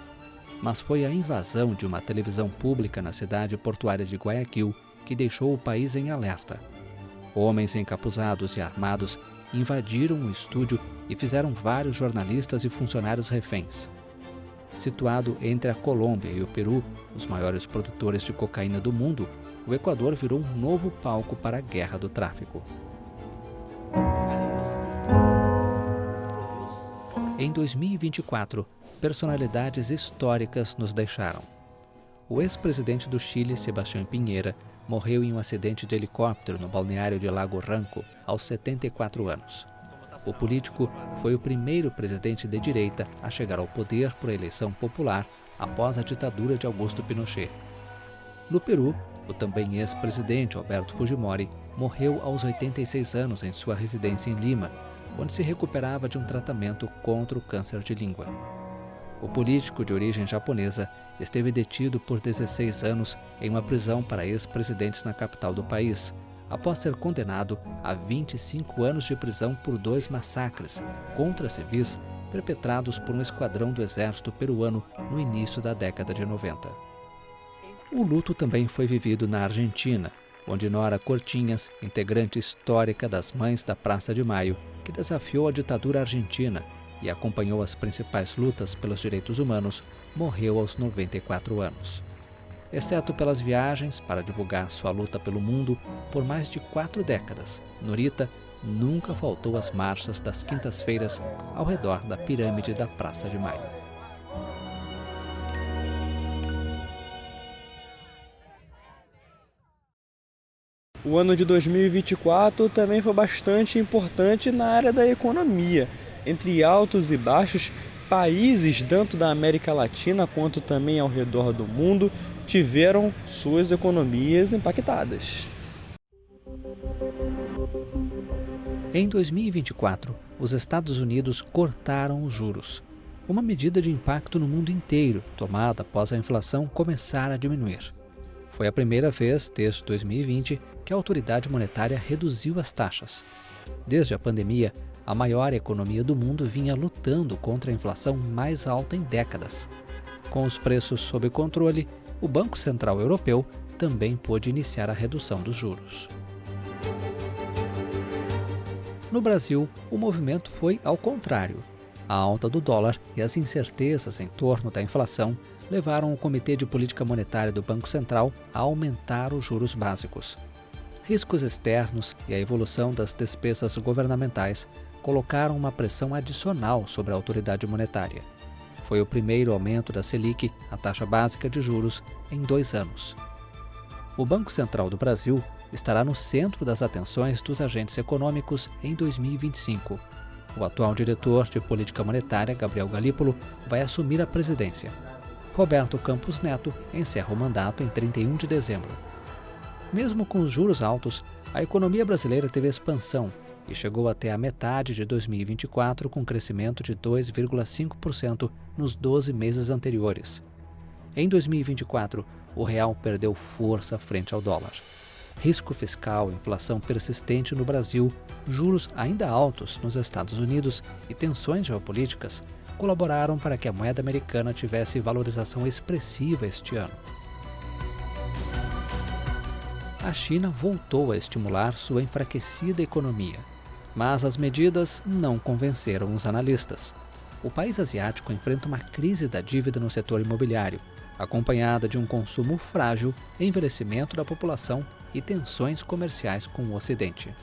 Mas foi a invasão de uma televisão pública na cidade portuária de Guayaquil que deixou o país em alerta. Homens encapuzados e armados invadiram o estúdio e fizeram vários jornalistas e funcionários reféns. Situado entre a Colômbia e o Peru, os maiores produtores de cocaína do mundo, o Equador virou um novo palco para a guerra do tráfico. Em 2024, personalidades históricas nos deixaram. O ex-presidente do Chile, Sebastián Piñera, morreu em um acidente de helicóptero no balneário de Lago Ranco, aos 74 anos. O político foi o primeiro presidente de direita a chegar ao poder por eleição popular após a ditadura de Augusto Pinochet. No Peru, o também ex-presidente Alberto Fujimori morreu aos 86 anos em sua residência em Lima, onde se recuperava de um tratamento contra o câncer de língua. O político de origem japonesa esteve detido por 16 anos em uma prisão para ex-presidentes na capital do país, após ser condenado a 25 anos de prisão por 2 massacres contra civis perpetrados por um esquadrão do exército peruano no início da década de 90. O luto também foi vivido na Argentina, onde Nora Cortinhas, integrante histórica das Mães da Praça de Maio, que desafiou a ditadura argentina e acompanhou as principais lutas pelos direitos humanos, morreu aos 94 anos. Exceto pelas viagens para divulgar sua luta pelo mundo por mais de 4 décadas, Norita nunca faltou às marchas das quintas-feiras ao redor da pirâmide da Praça de Maio. O ano de 2024 também foi bastante importante na área da economia. Entre altos e baixos, países tanto da América Latina quanto também ao redor do mundo tiveram suas economias impactadas. Em 2024, os Estados Unidos cortaram os juros, uma medida de impacto no mundo inteiro, tomada após a inflação começar a diminuir. Foi a primeira vez desde 2020 que a autoridade monetária reduziu as taxas. Desde a pandemia, a maior economia do mundo vinha lutando contra a inflação mais alta em décadas. Com os preços sob controle, o Banco Central Europeu também pôde iniciar a redução dos juros. No Brasil, o movimento foi ao contrário. A alta do dólar e as incertezas em torno da inflação levaram o Comitê de Política Monetária do Banco Central a aumentar os juros básicos. Riscos externos e a evolução das despesas governamentais colocaram uma pressão adicional sobre a autoridade monetária. Foi o primeiro aumento da Selic, a taxa básica de juros, em 2 anos. O Banco Central do Brasil estará no centro das atenções dos agentes econômicos em 2025. O atual diretor de política monetária, Gabriel Galípolo, vai assumir a presidência. Roberto Campos Neto encerra o mandato em 31 de dezembro. Mesmo com os juros altos, a economia brasileira teve expansão e chegou até a metade de 2024 com crescimento de 2,5% nos 12 meses anteriores. Em 2024, o real perdeu força frente ao dólar. Risco fiscal, inflação persistente no Brasil, juros ainda altos nos Estados Unidos e tensões geopolíticas colaboraram para que a moeda americana tivesse valorização expressiva este ano. A China voltou a estimular sua enfraquecida economia, mas as medidas não convenceram os analistas. O país asiático enfrenta uma crise da dívida no setor imobiliário, acompanhada de um consumo frágil, envelhecimento da população e tensões comerciais com o Ocidente.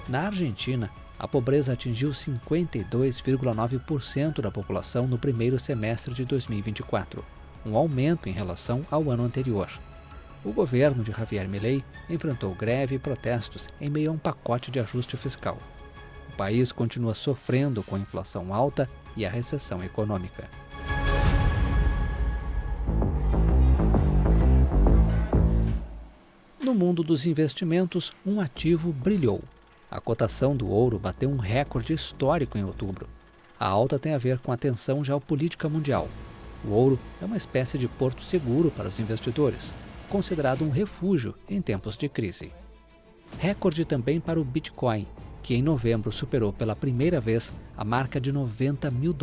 Na Argentina, a pobreza atingiu 52,9% da população no primeiro semestre de 2024, um aumento em relação ao ano anterior. O governo de Javier Milei enfrentou greve e protestos em meio a um pacote de ajuste fiscal. O país continua sofrendo com a inflação alta e a recessão econômica. No mundo dos investimentos, um ativo brilhou. A cotação do ouro bateu um recorde histórico em outubro. A alta tem a ver com a tensão geopolítica mundial. O ouro é uma espécie de porto seguro para os investidores, considerado um refúgio em tempos de crise. Recorde também para o Bitcoin, que em novembro superou pela primeira vez a marca de $90 mil.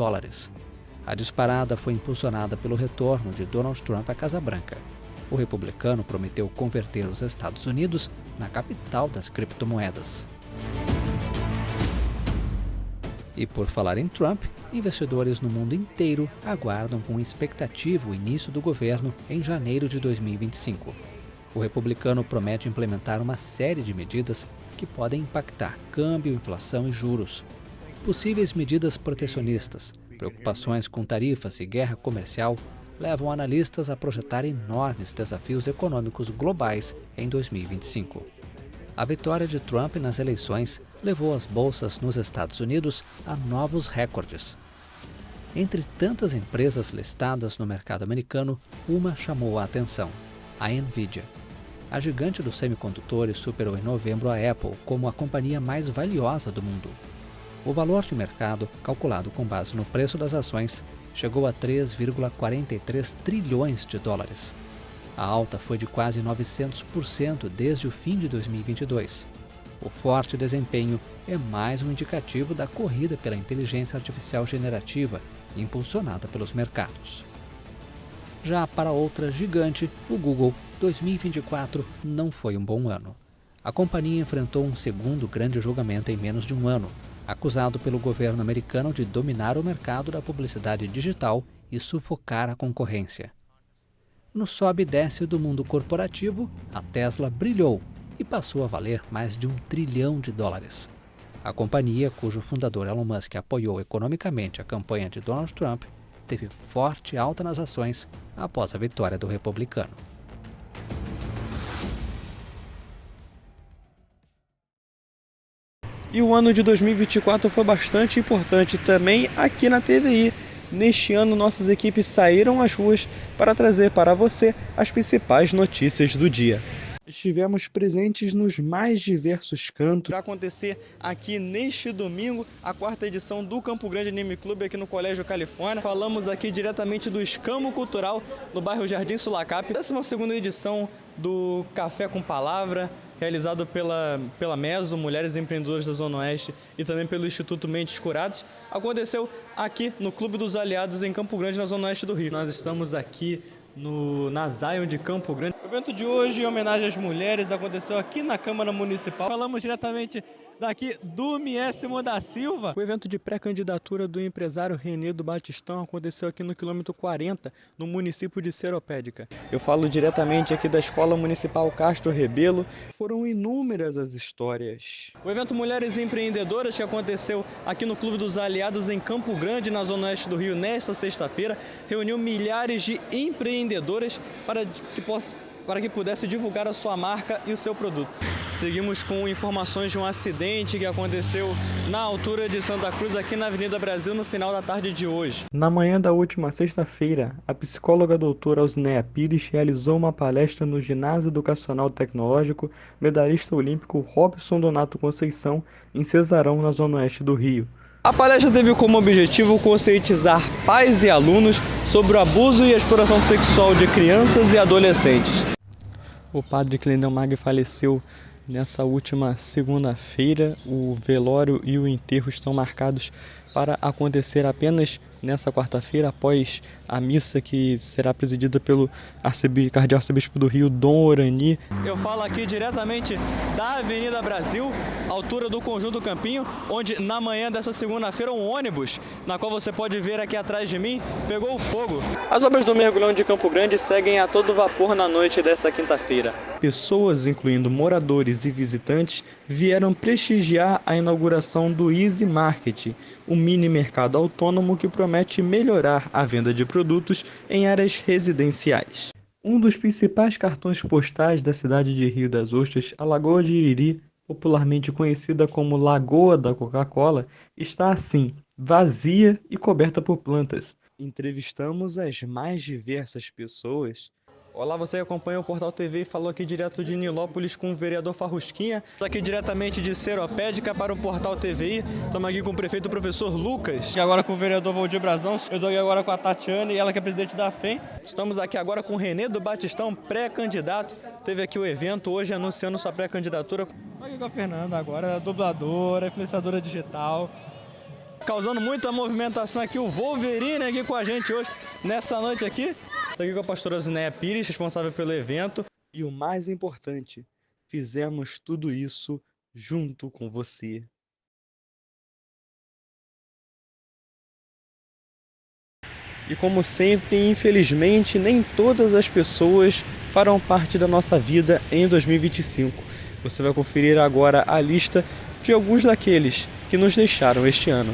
A disparada foi impulsionada pelo retorno de Donald Trump à Casa Branca. O republicano prometeu converter os Estados Unidos na capital das criptomoedas. E por falar em Trump, investidores no mundo inteiro aguardam com expectativa o início do governo em janeiro de 2025. O republicano promete implementar uma série de medidas que podem impactar câmbio, inflação e juros. Possíveis medidas protecionistas, preocupações com tarifas e guerra comercial levam analistas a projetar enormes desafios econômicos globais em 2025. A vitória de Trump nas eleições levou as bolsas nos Estados Unidos a novos recordes. Entre tantas empresas listadas no mercado americano, uma chamou a atenção: a Nvidia. A gigante dos semicondutores superou em novembro a Apple como a companhia mais valiosa do mundo. O valor de mercado, calculado com base no preço das ações, chegou a 3,43 trilhões de dólares. A alta foi de quase 900% desde o fim de 2022. O forte desempenho é mais um indicativo da corrida pela inteligência artificial generativa, impulsionada pelos mercados. Já para outra gigante, o Google, 2024 não foi um bom ano. A companhia enfrentou um segundo grande julgamento em menos de um ano, acusado pelo governo americano de dominar o mercado da publicidade digital e sufocar a concorrência. No sobe e desce do mundo corporativo, a Tesla brilhou e passou a valer mais de $1 trilhão. A companhia, cujo fundador Elon Musk apoiou economicamente a campanha de Donald Trump, teve forte alta nas ações após a vitória do republicano. E o ano de 2024 foi bastante importante também aqui na TVI. Neste ano, nossas equipes saíram às ruas para trazer para você as principais notícias do dia. Estivemos presentes nos mais diversos cantos. Vai acontecer aqui neste domingo a 4ª edição do Campo Grande Anime Clube aqui no Colégio Califórnia. Falamos aqui diretamente do Escambo Cultural no bairro Jardim Sulacap. 12ª edição do Café com Palavra, realizado pela MESO, Mulheres Empreendedoras da Zona Oeste, e também pelo Instituto Mentes Curadas, aconteceu aqui no Clube dos Aliados em Campo Grande, na Zona Oeste do Rio. Nós estamos aqui na Zion de Campo Grande. O evento de hoje, em homenagem às mulheres, aconteceu aqui na Câmara Municipal. Falamos diretamente daqui do Miésimo da Silva. O evento de pré-candidatura do empresário Renê do Batistão aconteceu aqui no quilômetro 40, no município de Seropédica. Eu falo diretamente aqui da Escola Municipal Castro Rebelo. Foram inúmeras as histórias. O evento Mulheres Empreendedoras, que aconteceu aqui no Clube dos Aliados em Campo Grande, na Zona Oeste do Rio, nesta sexta-feira, reuniu milhares de empreendedoras para que pudesse divulgar a sua marca e o seu produto. Seguimos com informações de um acidente que aconteceu na altura de Santa Cruz, aqui na Avenida Brasil, no final da tarde de hoje. Na manhã da última sexta-feira, a psicóloga doutora Alcineia Pires realizou uma palestra no Ginásio Educacional Tecnológico Medalhista Olímpico Robson Donato Conceição, em Cesarão, na Zona Oeste do Rio. A palestra teve como objetivo conscientizar pais e alunos sobre o abuso e a exploração sexual de crianças e adolescentes. O padre Clendel Mag faleceu nessa última segunda-feira. O velório e o enterro estão marcados para acontecer apenas nessa quarta-feira, após a missa que será presidida pelo cardeal-arcebispo do Rio, Dom Orani. Eu falo aqui diretamente da Avenida Brasil, altura do Conjunto Campinho, onde na manhã dessa segunda-feira um ônibus, na qual você pode ver aqui atrás de mim, pegou fogo. As obras do mergulhão de Campo Grande seguem a todo vapor na noite dessa quinta-feira. Pessoas, incluindo moradores e visitantes, vieram prestigiar a inauguração do Easy Market, um mini mercado autônomo que promete melhorar a venda de produtos em áreas residenciais. Um dos principais cartões postais da cidade de Rio das Ostras, a Lagoa de Iriri, popularmente conhecida como Lagoa da Coca-Cola, está assim, vazia e coberta por plantas. Entrevistamos as mais diversas pessoas. Olá, você acompanha o Portal TV e falou aqui direto de Nilópolis com o vereador Farrusquinha. Aqui diretamente de Seropédica para o Portal TVI. Estamos aqui com o prefeito, professor Lucas. E agora com o vereador Valdir Brazão. Eu estou aqui agora com a Tatiana e ela que é presidente da FEM. Estamos aqui agora com o Renê do Batistão, pré-candidato. Teve aqui o evento hoje anunciando sua pré-candidatura. Estou aqui com a Fernanda agora, dubladora, influenciadora digital. Causando muita movimentação aqui, o Wolverine aqui com a gente hoje, nessa noite aqui. Estou aqui com a pastora Alcineia Pires, responsável pelo evento. E o mais importante, fizemos tudo isso junto com você. E como sempre, infelizmente, nem todas as pessoas farão parte da nossa vida em 2025. Você vai conferir agora a lista de alguns daqueles que nos deixaram este ano.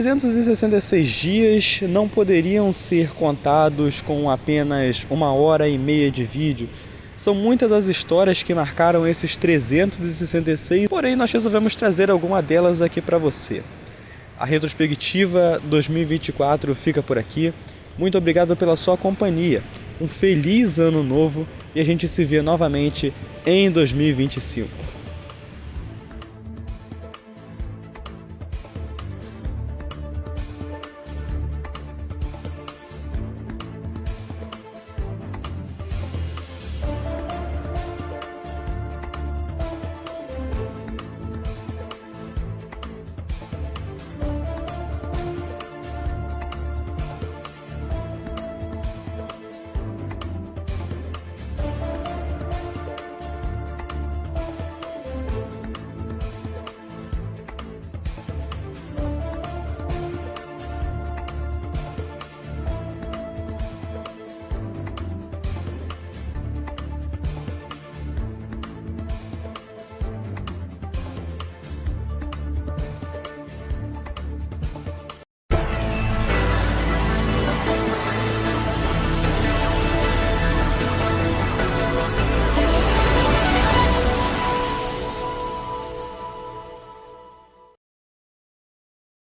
366 dias não poderiam ser contados com apenas 1h30 de vídeo. São muitas as histórias que marcaram esses 366, porém nós resolvemos trazer alguma delas aqui para você. A retrospectiva 2024 fica por aqui. Muito obrigado pela sua companhia. Um feliz ano novo e a gente se vê novamente em 2025.